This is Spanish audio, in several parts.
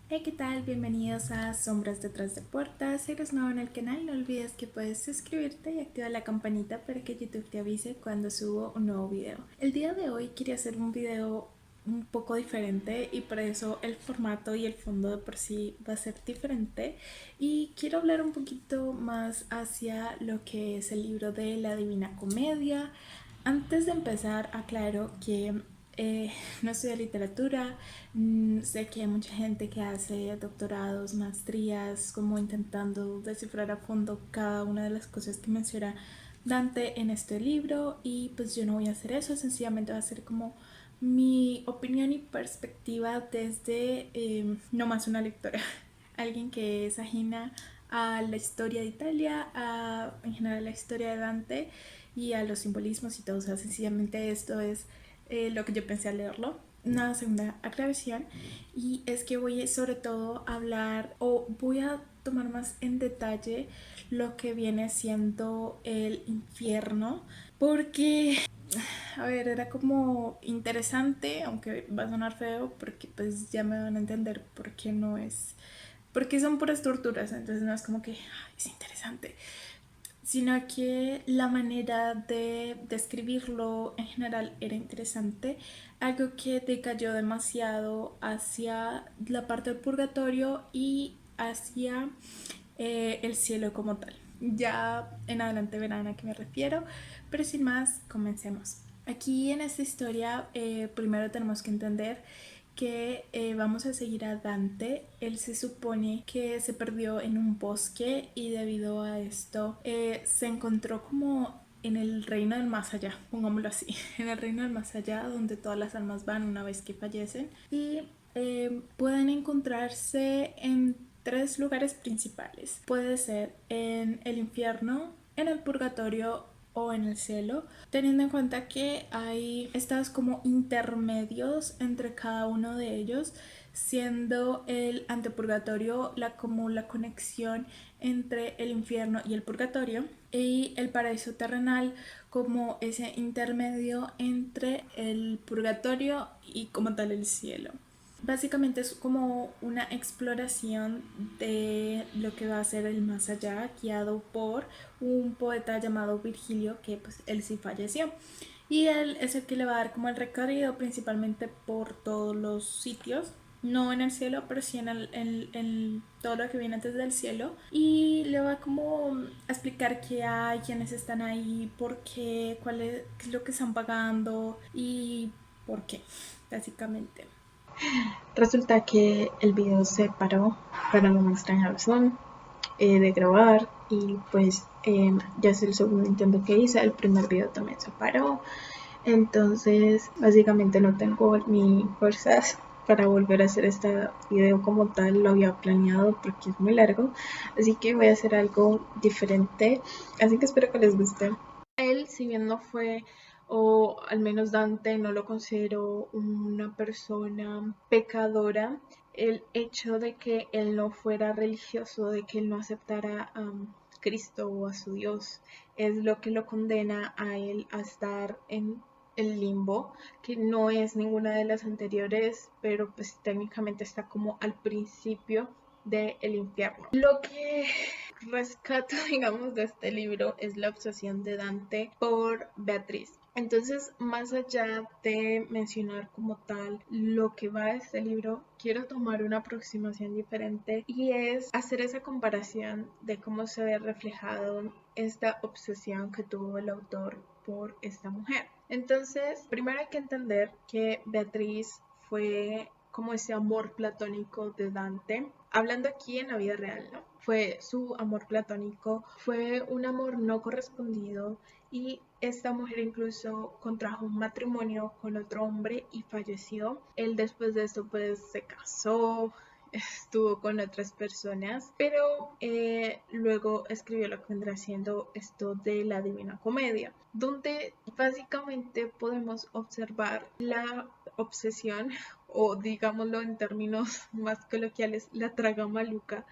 Hey, ¿qué tal? Bienvenidos a Sombras detrás de puertas. Si eres nuevo en el canal, no olvides que puedes suscribirte y activar la campanita para que YouTube te avise cuando subo un nuevo video. El día de hoy quería hacer un video un poco diferente y por eso el formato y el fondo de por sí va a ser diferente, y quiero hablar un poquito más hacia lo que es el libro de la Divina Comedia. Antes de empezar, aclaro que no estudio literatura. Sé que hay mucha gente que hace doctorados, maestrías, como intentando descifrar a fondo cada una de las cosas que menciona Dante en este libro, y pues yo no voy a hacer eso. Sencillamente va a ser como mi opinión y perspectiva desde no más una lectora, alguien que es ajena a la historia de Italia, en general a la historia de Dante y a los simbolismos y todo. O sea, sencillamente esto es lo que yo pensé al leerlo. Una segunda aclaración, y es que voy sobre todo a hablar, o voy a tomar más en detalle lo que viene siendo el infierno, porque a ver, era como interesante, aunque va a sonar feo, porque pues ya me van a entender por qué no es, porque son puras torturas. Entonces no es como que es interesante, sino que la manera de describirlo en general era interesante. Algo que decayó demasiado hacia la parte del purgatorio y hacia el cielo como tal. Ya en adelante verán a qué me refiero, pero sin más, comencemos. Aquí en esta historia primero tenemos que entender que vamos a seguir a Dante. Él se supone que se perdió en un bosque y debido a esto se encontró como en el reino del más allá, pongámoslo así, en el reino del más allá, donde todas las almas van una vez que fallecen, y pueden encontrarse en tres lugares principales. Puede ser en el infierno, en el purgatorio o en el cielo, teniendo en cuenta que hay estados como intermedios entre cada uno de ellos, siendo el antepurgatorio como la conexión entre el infierno y el purgatorio, y el paraíso terrenal como ese intermedio entre el purgatorio y como tal el cielo. Básicamente es como una exploración de lo que va a ser el más allá, guiado por un poeta llamado Virgilio, que pues él sí falleció. Y él es el que le va a dar como el recorrido principalmente por todos los sitios, no en el cielo, pero sí en todo lo que viene antes del cielo. Y le va como a explicar qué hay, quiénes están ahí, por qué, qué es lo que están pagando y por qué, básicamente. Resulta que el video se paró por alguna extraña razón de grabar, y pues ya es el segundo intento que hice. El primer video también se paró, entonces básicamente no tengo ni fuerzas para volver a hacer este video como tal. Lo había planeado porque es muy largo, así que voy a hacer algo diferente, así que espero que les guste. Él, si bien no fue, o al menos Dante no lo considero una persona pecadora, el hecho de que él no fuera religioso, de que él no aceptara a Cristo o a su Dios, es lo que lo condena a él a estar en el limbo, que no es ninguna de las anteriores, pero pues técnicamente está como al principio del infierno. Lo que rescato, digamos, de este libro es la obsesión de Dante por Beatriz. Entonces, más allá de mencionar como tal lo que va a este libro, quiero tomar una aproximación diferente, y es hacer esa comparación de cómo se ve reflejado esta obsesión que tuvo el autor por esta mujer. Entonces, primero hay que entender que Beatriz fue como ese amor platónico de Dante, hablando aquí en la vida real, ¿no? Fue su amor platónico, fue un amor no correspondido, y esta mujer incluso contrajo un matrimonio con otro hombre y falleció. Él después de esto pues se casó, estuvo con otras personas, pero luego escribió lo que vendrá siendo esto de la Divina Comedia, donde básicamente podemos observar la obsesión, o digámoslo en términos más coloquiales, la traga maluca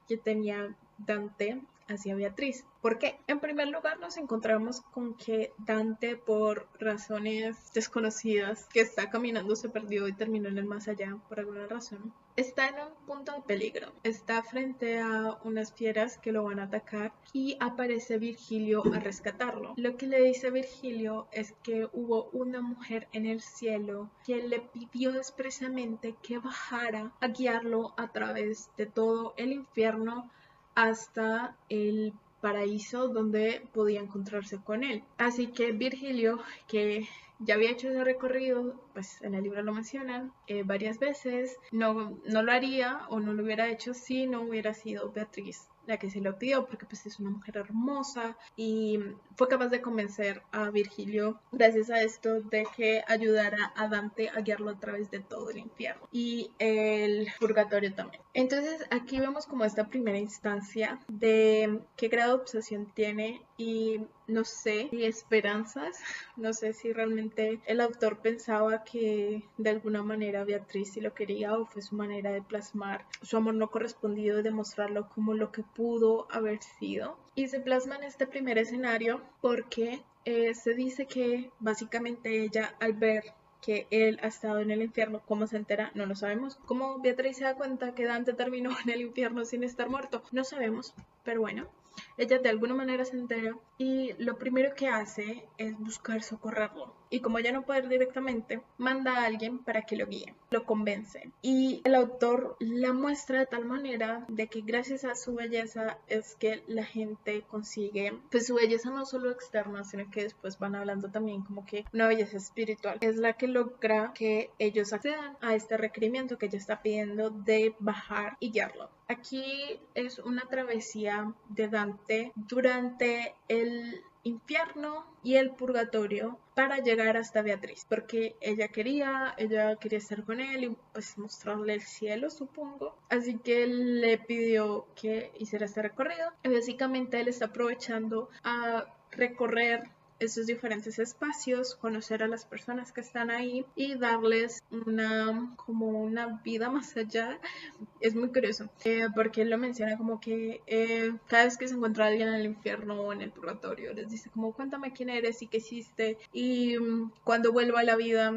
que tenía Dante hacia Beatriz. ¿Por qué? En primer lugar nos encontramos con que Dante, por razones desconocidas, que está caminando, se perdió y terminó en el más allá por alguna razón, está en un punto de peligro. Está frente a unas fieras que lo van a atacar y aparece Virgilio a rescatarlo. Lo que le dice Virgilio es que hubo una mujer en el cielo que le pidió expresamente que bajara a guiarlo a través de todo el infierno hasta el paraíso donde podía encontrarse con él. Así que Virgilio, que ya había hecho ese recorrido, pues en el libro lo mencionan varias veces, no lo haría o no lo hubiera hecho si no hubiera sido Beatriz la que se lo pidió, porque pues es una mujer hermosa y fue capaz de convencer a Virgilio gracias a esto de que ayudara a Dante a guiarlo a través de todo el infierno y el purgatorio también. Entonces aquí vemos como esta primera instancia de qué grado de obsesión tiene y no sé, y esperanzas, no sé si realmente el autor pensaba que de alguna manera Beatriz sí lo quería o fue su manera de plasmar su amor no correspondido y demostrarlo como lo que pudo haber sido. Y se plasma en este primer escenario porque se dice que básicamente ella al ver que él ha estado en el infierno, ¿cómo se entera? No lo sabemos. ¿Cómo Beatriz se da cuenta que Dante terminó en el infierno sin estar muerto? No sabemos, pero bueno. Ella de alguna manera se entera y lo primero que hace es buscar socorrerlo. Y como ella no puede ir directamente, manda a alguien para que lo guíe, lo convence. Y el autor la muestra de tal manera de que gracias a su belleza es que la gente consigue, pues su belleza no solo externa, sino que después van hablando también como que una belleza espiritual es la que logra que ellos accedan a este requerimiento que ella está pidiendo de bajar y guiarlo. Aquí es una travesía de Dante durante el infierno y el purgatorio para llegar hasta Beatriz, porque ella quería estar con él y pues mostrarle el cielo, supongo. Así que le pidió que hiciera este recorrido y básicamente él está aprovechando a recorrer esos diferentes espacios, conocer a las personas que están ahí y darles como una vida más allá. Es muy curioso, porque él lo menciona como que cada vez que se encuentra alguien en el infierno o en el purgatorio, les dice como cuéntame quién eres y qué hiciste y cuando vuelva a la vida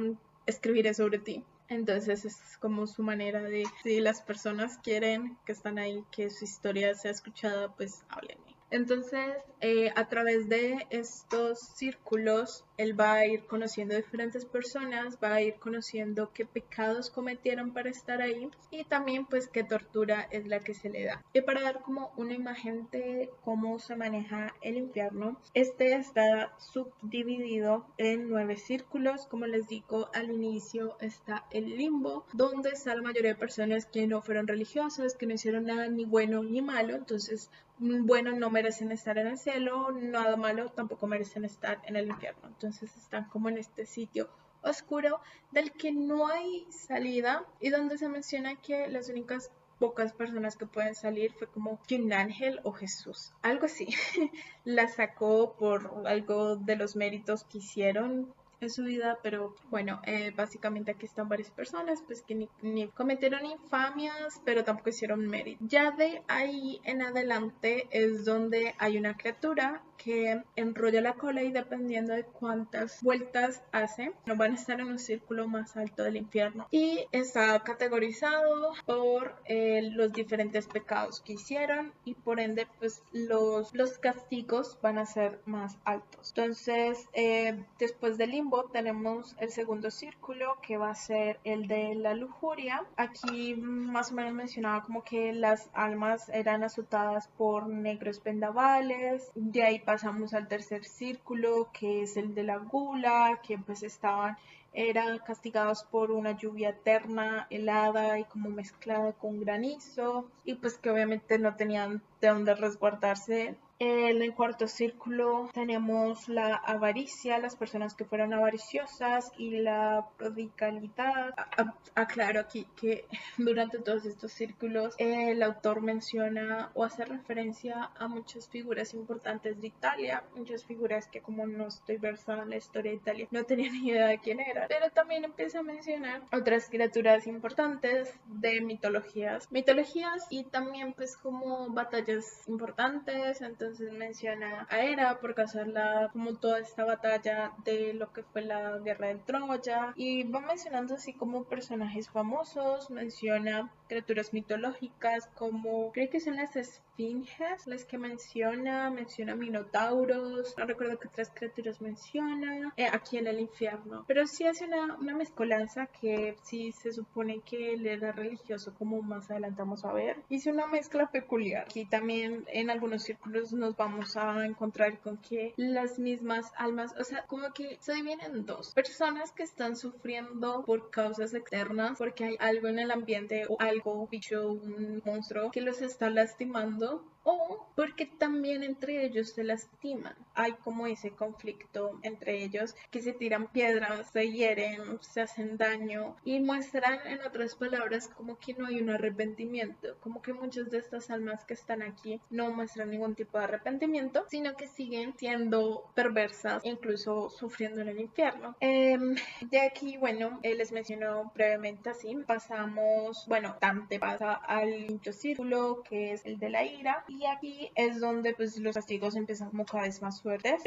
escribiré sobre ti. Entonces es como su manera de, si las personas quieren que están ahí, que su historia sea escuchada, pues háblenme. Entonces, a través de estos círculos, él va a ir conociendo diferentes personas, va a ir conociendo qué pecados cometieron para estar ahí y también pues qué tortura es la que se le da. Y para dar como una imagen de cómo se maneja el infierno, este está subdividido en 9 círculos. Como les digo, al inicio está el limbo, donde está la mayoría de personas que no fueron religiosas, que no hicieron nada ni bueno ni malo, entonces bueno no merecen estar en el cielo, nada malo tampoco merecen estar en el infierno. Entonces están como en este sitio oscuro del que no hay salida y donde se menciona que las únicas pocas personas que pueden salir fue como que un ángel o Jesús, algo así. La sacó por algo de los méritos que hicieron en su vida, pero bueno, básicamente aquí están varias personas pues que ni cometieron infamias, pero tampoco hicieron mérito. Ya de ahí en adelante es donde hay una criatura que enrolla la cola y dependiendo de cuántas vueltas hace, no van a estar en un círculo más alto del infierno y está categorizado por los diferentes pecados que hicieron y por ende pues los castigos van a ser más altos. Entonces después del limbo tenemos el segundo círculo que va a ser el de la lujuria. Aquí más o menos mencionaba como que las almas eran azotadas por negros vendavales. De ahí pasamos al tercer círculo que es el de la gula, que pues eran castigados por una lluvia eterna, helada y como mezclada con granizo y pues que obviamente no tenían de dónde resguardarse En el cuarto círculo tenemos la avaricia, las personas que fueron avariciosas y la prodigalidad. Aclaro aquí que durante todos estos círculos el autor menciona o hace referencia a muchas figuras importantes de Italia, muchas figuras que, como no estoy versada en la historia de Italia, no tenía ni idea de quién eran, pero también empieza a mencionar otras criaturas importantes de mitologías y también pues como batallas importantes. Entonces menciona a Hera por causar como toda esta batalla de lo que fue la guerra de Troya, y va mencionando así como personajes famosos, menciona criaturas mitológicas como, creo que son las esfinges las que menciona minotauros, no recuerdo qué otras criaturas menciona aquí en el infierno, pero sí hace una mezcolanza que sí se supone que él era religioso, como más adelante vamos a ver. Hice una mezcla peculiar. Aquí también en algunos círculos nos vamos a encontrar con que las mismas almas, o sea, como que se dividen en dos: personas que están sufriendo por causas externas, porque hay algo en el ambiente o algo, bicho, un monstruo que los está lastimando, o porque también entre ellos se lastiman. Hay como ese conflicto entre ellos, que se tiran piedras, se hieren, se hacen daño, y muestran en otras palabras como que no hay un arrepentimiento, como que muchas de estas almas que están aquí no muestran ningún tipo de arrepentimiento, sino que siguen siendo perversas, incluso sufriendo en el infierno. De aquí, bueno, les menciono brevemente así. Pasamos, bueno, Dante pasa al quinto círculo, que es el de la ira, y aquí es donde pues los castigos empiezan como cada vez más fuertes.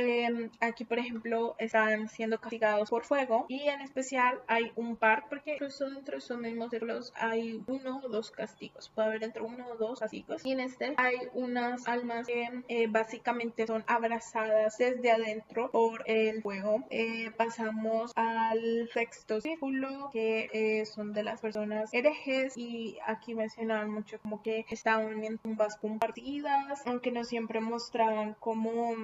Aquí, por ejemplo, están siendo castigados por fuego, y en especial hay un par, porque incluso dentro de esos mismos círculos hay uno o dos castigos, puede haber entre uno o dos castigos, y en este hay unas almas que básicamente son abrazadas desde adentro por el fuego. Pasamos al sexto círculo, que son de las personas herejes, y aquí mencionaban mucho como que estaban en tumbas compartidas, aunque no siempre mostraban como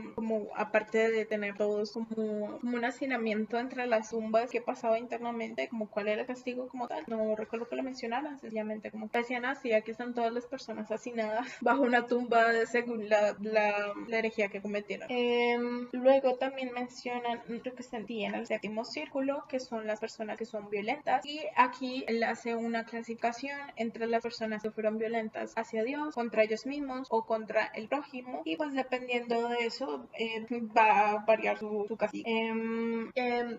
aparte de tener todos como un hacinamiento entre las tumbas, que pasaba internamente, como cuál era el castigo como tal. No recuerdo que lo mencionaran, sencillamente como decían así: aquí están todas las personas hacinadas bajo una tumba según la herejía que cometieron. Luego también mencionan, creo que sentí en el séptimo círculo, que son las personas que son violentas, y aquí él hace una clasificación entre las personas que fueron violentas hacia Dios, contra ellos mismos o contra el prójimo, y pues dependiendo de eso va a variar su castigo.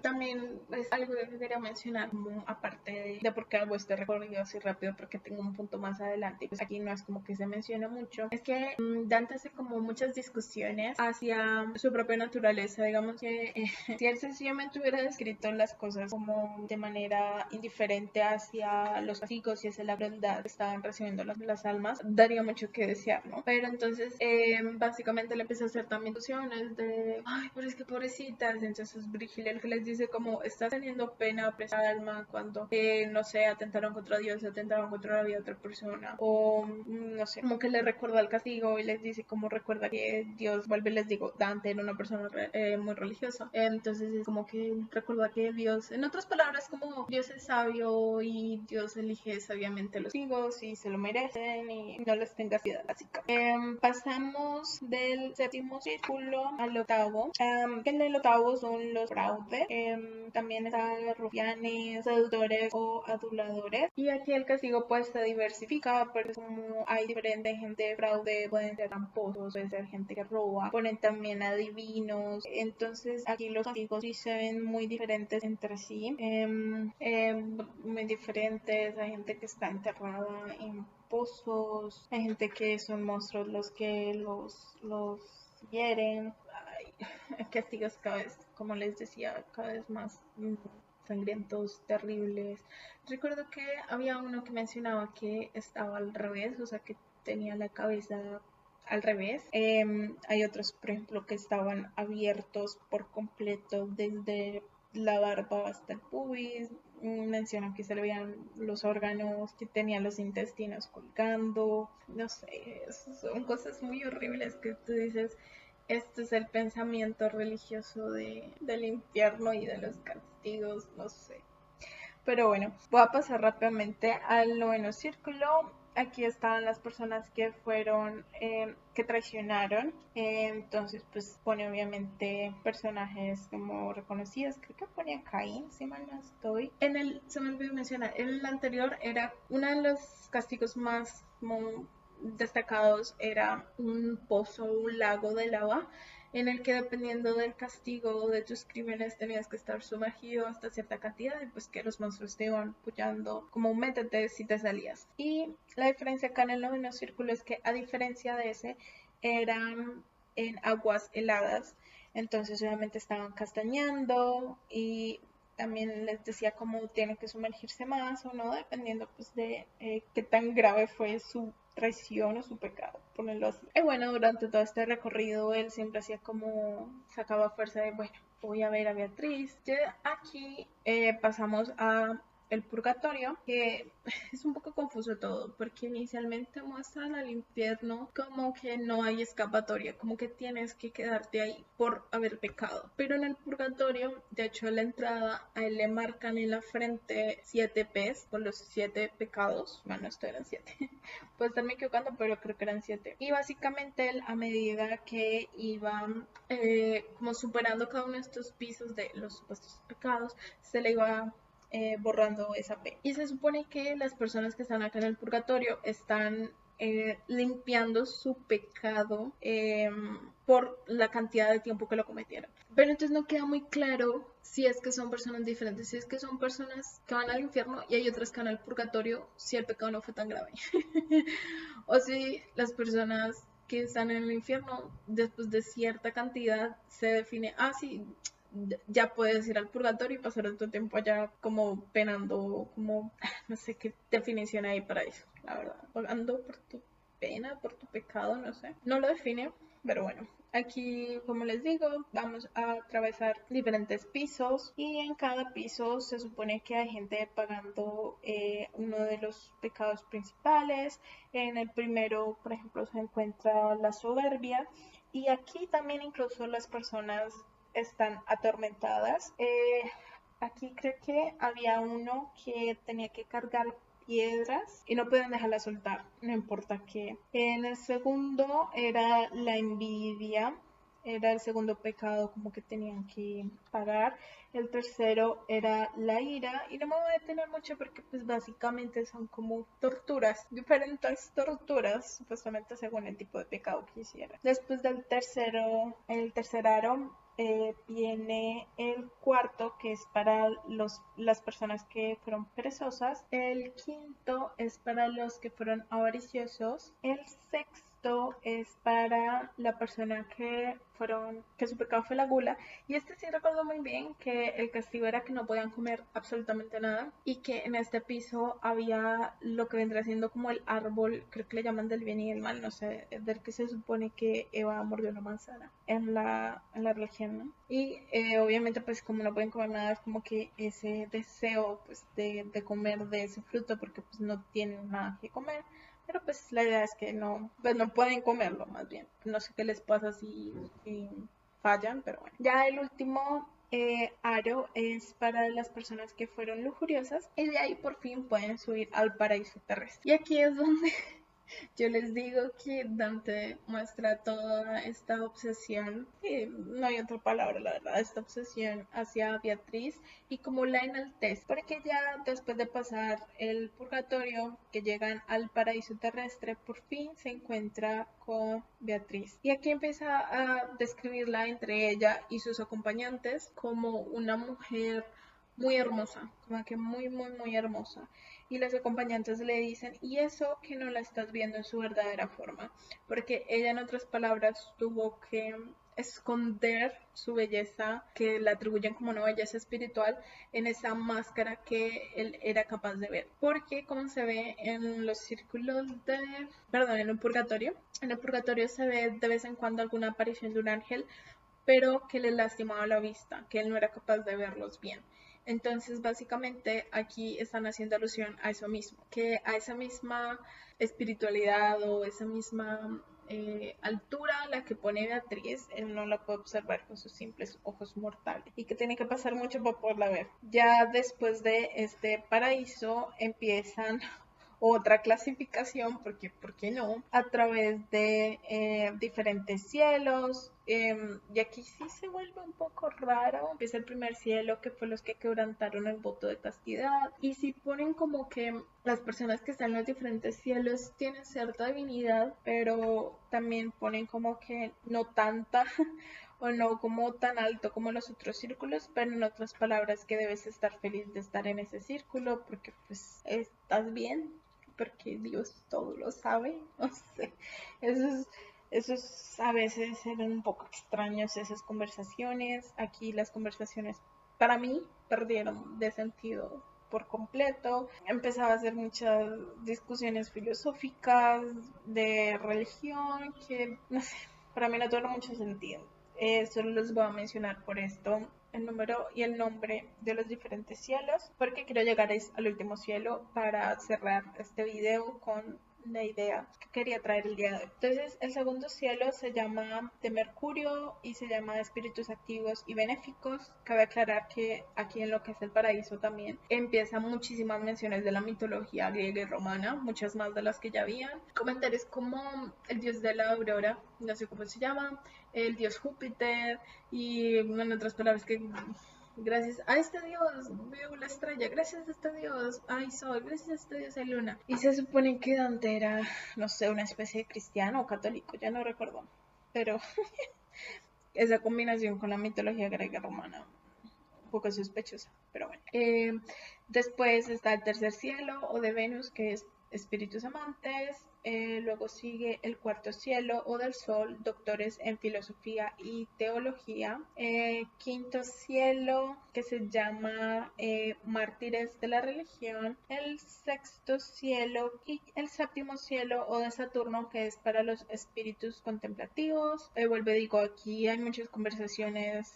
También es algo que quería mencionar, como aparte de por qué hago este recorrido así rápido, porque tengo un punto más adelante, pues aquí no es como que se menciona mucho, es que Dante hace como muchas discusiones hacia su propia naturaleza. Digamos que si él sencillamente hubiera descrito las cosas como de manera indiferente hacia los castigos y hacia la crueldad que estaban recibiendo las almas, daría mucho que desear, ¿no? Pero entonces básicamente le empieza a hacer también discusiones de, ay, pero es que pobrecitas. Entonces Virgilio el que les dice como, estás teniendo pena por esa alma cuando no sé, atentaron contra Dios, atentaron contra la vida de otra persona, o no sé, como que le recuerda el castigo y les dice como, recuerda que Dios, vuelve, les digo, Dante era una persona muy religiosa, entonces es como que recuerda que Dios, en otras palabras, como Dios es sabio y Dios elige sabiamente los hijos y se lo merecen y no les tengas piedad, básicamente. Pasamos del séptimo círculo al octavo, que en el octavo son los fraudes. También están rufianes, seductores o aduladores, y aquí el castigo pues se diversifica, porque como hay diferente gente de fraude, pueden ser tramposos, puede ser gente que roba, ponen también adivinos. Entonces aquí los castigos sí se ven muy diferentes entre sí, muy diferentes. Hay gente que está enterrada en pozos, hay gente que son monstruos los que los hieren. Ay, castigos cada vez, como les decía, cada vez más sangrientos, terribles. Recuerdo que había uno que mencionaba que estaba al revés, o sea, que tenía la cabeza al revés. Hay otros, por ejemplo, que estaban abiertos por completo desde la barba hasta el pubis. Mencionan que se le veían los órganos, que tenían los intestinos colgando. No sé, son cosas muy horribles que tú dices, este es el pensamiento religioso del infierno y de los castigos, no sé. Pero bueno, voy a pasar rápidamente al noveno círculo. aquí estaban las personas que fueron, que traicionaron. Entonces, pues pone obviamente personajes como reconocidos. Creo que pone a Caín, si mal no estoy. Se me olvidó mencionar, en el anterior era uno de los castigos más destacados, era un pozo, un lago de lava, en el que dependiendo del castigo de tus crímenes tenías que estar sumergido hasta cierta cantidad y pues que los monstruos te iban pullando como un métete si te salías. Y la diferencia acá en el noveno círculo es que a diferencia de ese eran en aguas heladas, entonces obviamente estaban castañando y también les decía cómo tienen que sumergirse más o no, dependiendo pues de qué tan grave fue su traición o su pecado, ponerlo así. Y bueno, durante todo este recorrido él siempre hacía como, sacaba fuerza de, bueno, voy a ver a Beatriz. Ya aquí pasamos a el purgatorio, que es un poco confuso todo, porque inicialmente muestran al infierno como que no hay escapatoria, como que tienes que quedarte ahí por haber pecado. Pero en el purgatorio, de hecho, a la entrada, a él le marcan en la frente 7 P's por los 7 pecados. Bueno, esto eran 7. Puedo estarme equivocando, pero creo que eran 7. Y básicamente él, a medida que iba como superando cada uno de estos pisos de los supuestos pecados, se le iba borrando esa P. Y se supone que las personas que están acá en el purgatorio están limpiando su pecado por la cantidad de tiempo que lo cometieron. Pero entonces no queda muy claro si es que son personas diferentes, si es que son personas que van al infierno y hay otras que van al purgatorio si el pecado no fue tan grave. O si las personas que están en el infierno después de cierta cantidad se define, sí, ya puedes ir al purgatorio y pasar tu tiempo allá como penando, como no sé qué definición hay para eso, la verdad, pagando por tu pena, por tu pecado, no sé, no lo define, pero bueno. Aquí, como les digo, vamos a atravesar diferentes pisos y en cada piso se supone que hay gente pagando uno de los pecados principales. En el primero, por ejemplo, se encuentra la soberbia y aquí también incluso las personas están atormentadas. Aquí creo que había uno que tenía que cargar piedras y no pueden dejarla soltar, no importa qué. En el segundo era la envidia, era el segundo pecado como que tenían que pagar. El tercero era la ira y no me voy a detener mucho porque pues básicamente son como torturas, diferentes torturas supuestamente según el tipo de pecado que hiciera. Después del tercero, el tercer aro, viene el cuarto, que es para las personas que fueron perezosas. El quinto es para los que fueron avariciosos. El sexto es para la persona que su pecado fue la gula. Y este sí recuerdo muy bien que el castigo era que no podían comer absolutamente nada y que en este piso había lo que vendrá siendo como el árbol, creo que le llaman del bien y el mal, no sé, del que se supone que Eva mordió una manzana en la religión, ¿no? Y obviamente pues como no pueden comer nada es como que ese deseo pues de comer de ese fruto porque pues no tienen nada que comer. Pero pues la idea es que no, pues no pueden comerlo más bien. No sé qué les pasa si fallan, pero bueno. Ya el último aro es para las personas que fueron lujuriosas y de ahí por fin pueden subir al paraíso terrestre. Y aquí es donde yo les digo que Dante muestra toda esta obsesión, y no hay otra palabra, la verdad, esta obsesión hacia Beatriz y como la enaltece, porque ya después de pasar el purgatorio, que llegan al paraíso terrestre, por fin se encuentra con Beatriz. Y aquí empieza a describirla entre ella y sus acompañantes como una mujer muy hermosa, como que muy, muy, muy hermosa. Y los acompañantes le dicen, y eso que no la estás viendo en su verdadera forma, porque ella en otras palabras tuvo que esconder su belleza, que la atribuyen como una belleza espiritual, en esa máscara que él era capaz de ver. Porque como se ve en los círculos perdón, en el purgatorio se ve de vez en cuando alguna aparición de un ángel, pero que le lastimaba la vista, que él no era capaz de verlos bien. Entonces, básicamente, aquí están haciendo alusión a eso mismo, que a esa misma espiritualidad o esa misma altura a la que pone Beatriz, él no la puede observar con sus simples ojos mortales y que tiene que pasar mucho para poderla ver. Ya después de este paraíso empiezan otra clasificación, porque ¿por qué no? A través de diferentes cielos. Y aquí sí se vuelve un poco raro. Empieza el primer cielo, que fue los que quebrantaron el voto de castidad. Y si ponen como que las personas que están en los diferentes cielos tienen cierta divinidad, pero también ponen como que no tanta o no como tan alto como los otros círculos, pero en otras palabras que debes estar feliz de estar en ese círculo porque pues estás bien, porque Dios todo lo sabe. No sé, esos a veces eran un poco extraños esas conversaciones. Aquí las conversaciones para mí perdieron de sentido por completo. Empezaba a hacer muchas discusiones filosóficas de religión que, no sé, para mí no tuvieron mucho sentido. Solo los voy a mencionar por esto el número y el nombre de los diferentes cielos, porque quiero llegar al último cielo para cerrar este video con la idea que quería traer el día de hoy. Entonces, el segundo cielo se llama de Mercurio y se llama espíritus activos y benéficos. Cabe aclarar que aquí en lo que es el paraíso también empiezan muchísimas menciones de la mitología griega y romana, muchas más de las que ya habían. Comentarios como el dios de la aurora, no sé cómo se llama, el dios Júpiter y en otras palabras que gracias a este dios veo la estrella, gracias a este dios hay sol, gracias a este dios hay luna. Y se supone que Dante era, no sé, una especie de cristiano o católico, ya no recuerdo, pero esa combinación con la mitología griega romana un poco sospechosa, pero bueno. Después está el tercer cielo o de Venus, que es espíritus amantes. Luego sigue el cuarto cielo o del sol, doctores en filosofía y teología. Quinto cielo, que se llama mártires de la religión. El sexto cielo y el séptimo cielo o de Saturno, que es para los espíritus contemplativos. Vuelvo y digo, aquí hay muchas conversaciones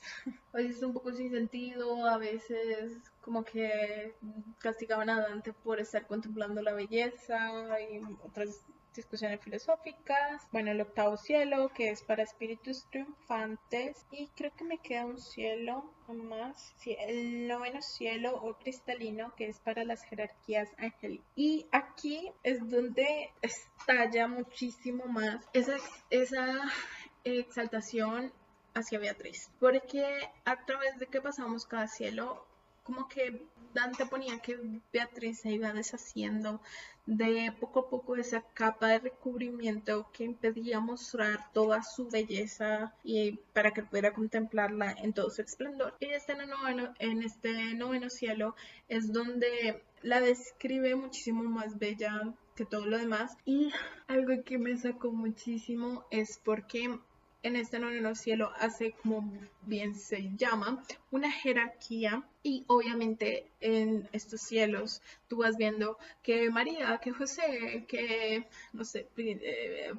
a veces un poco sin sentido, a veces como que castigaban a Dante por estar contemplando la belleza y otras discusiones filosóficas. Bueno, el octavo cielo, que es para espíritus triunfantes, y creo que me queda un cielo más, sí, el noveno cielo o cristalino, que es para las jerarquías angélicas. Y aquí es donde estalla muchísimo más esa exaltación hacia Beatriz, porque a través de que pasamos cada cielo, como que Dante ponía que Beatriz se iba deshaciendo de poco a poco esa capa de recubrimiento que impedía mostrar toda su belleza y para que pudiera contemplarla en todo su esplendor. Y en este noveno cielo es donde la describe muchísimo más bella que todo lo demás. Y algo que me sacó muchísimo es porque en este noveno cielo hace, como bien se llama, una jerarquía, y obviamente en estos cielos tú vas viendo que María, que José, que no sé,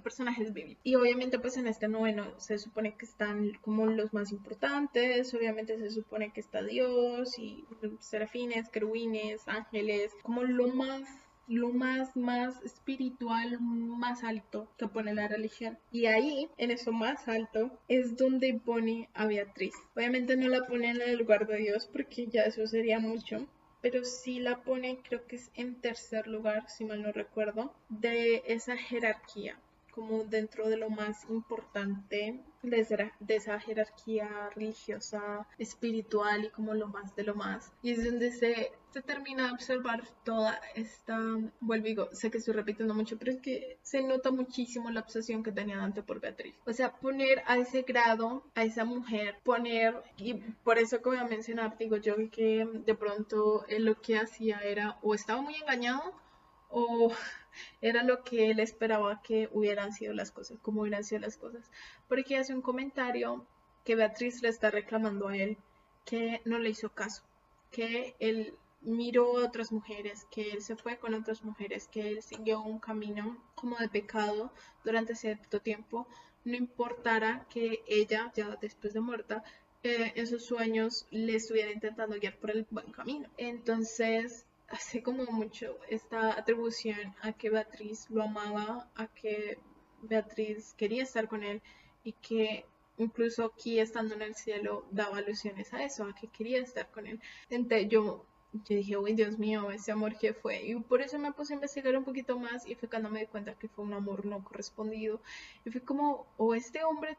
personajes bíblicos. Y obviamente pues en este noveno se supone que están como los más importantes, obviamente se supone que está Dios y serafines, querubines, ángeles, como lo más espiritual, más alto que pone la religión. Y ahí, en eso más alto, es donde pone a Beatriz. Obviamente no la pone en el lugar de Dios porque ya eso sería mucho, pero sí la pone, creo que es en tercer lugar, si mal no recuerdo, de esa jerarquía, como dentro de lo más importante de esa jerarquía religiosa, espiritual y como lo más de lo más. Y es donde se termina de observar toda esta, vuelvo y digo, sé que estoy repitiendo mucho, pero es que se nota muchísimo la obsesión que tenía Dante por Beatriz. O sea, poner a ese grado a esa mujer, y por eso que voy a mencionar, digo yo, que de pronto él lo que hacía era o estaba muy engañado o era lo que él esperaba que hubieran sido las cosas, como hubieran sido las cosas. Porque hace un comentario que Beatriz le está reclamando a él que no le hizo caso, que él miró a otras mujeres, que él se fue con otras mujeres, que él siguió un camino como de pecado durante cierto tiempo, no importara que ella, ya después de muerta, en sus sueños le estuviera intentando guiar por el buen camino. Entonces, hace como mucho esta atribución a que Beatriz lo amaba, a que Beatriz quería estar con él y que incluso aquí estando en el cielo daba alusiones a eso, a que quería estar con él. Entonces yo yo dije, uy, Dios mío, ese amor que fue. Y por eso me puse a investigar un poquito más y fue cuando me di cuenta que fue un amor no correspondido. Y fue como, o este hombre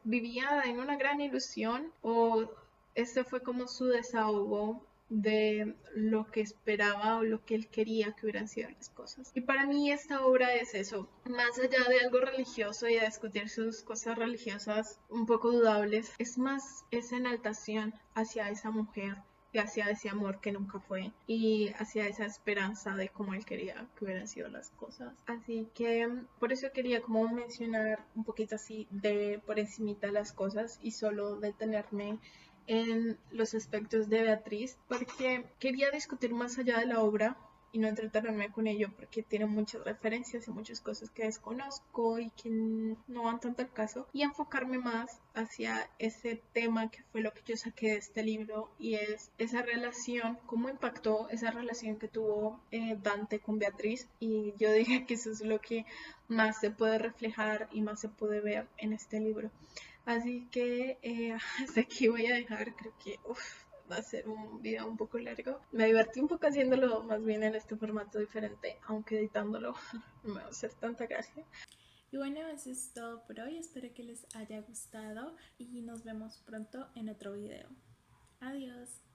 vivía en una gran ilusión, o este fue como su desahogo de lo que esperaba o lo que él quería que hubieran sido las cosas. Y para mí esta obra es eso, más allá de algo religioso y de discutir sus cosas religiosas un poco dudables, es más esa enaltación hacia esa mujer y hacia ese amor que nunca fue y hacia esa esperanza de cómo él quería que hubieran sido las cosas. Así que por eso quería como mencionar un poquito así de por encimita las cosas y solo detenerme en los aspectos de Beatriz porque quería discutir más allá de la obra y no entretenerme con ello porque tiene muchas referencias y muchas cosas que desconozco y que no van tanto al caso y enfocarme más hacia ese tema que fue lo que yo saqué de este libro y es esa relación, cómo impactó esa relación que tuvo Dante con Beatriz y yo diría que eso es lo que más se puede reflejar y más se puede ver en este libro. Así que hasta aquí voy a dejar, creo que va a ser un video un poco largo. Me divertí un poco haciéndolo más bien en este formato diferente, aunque editándolo no me va a hacer tanta gracia. Y bueno, eso es todo por hoy. Espero que les haya gustado y nos vemos pronto en otro video. Adiós.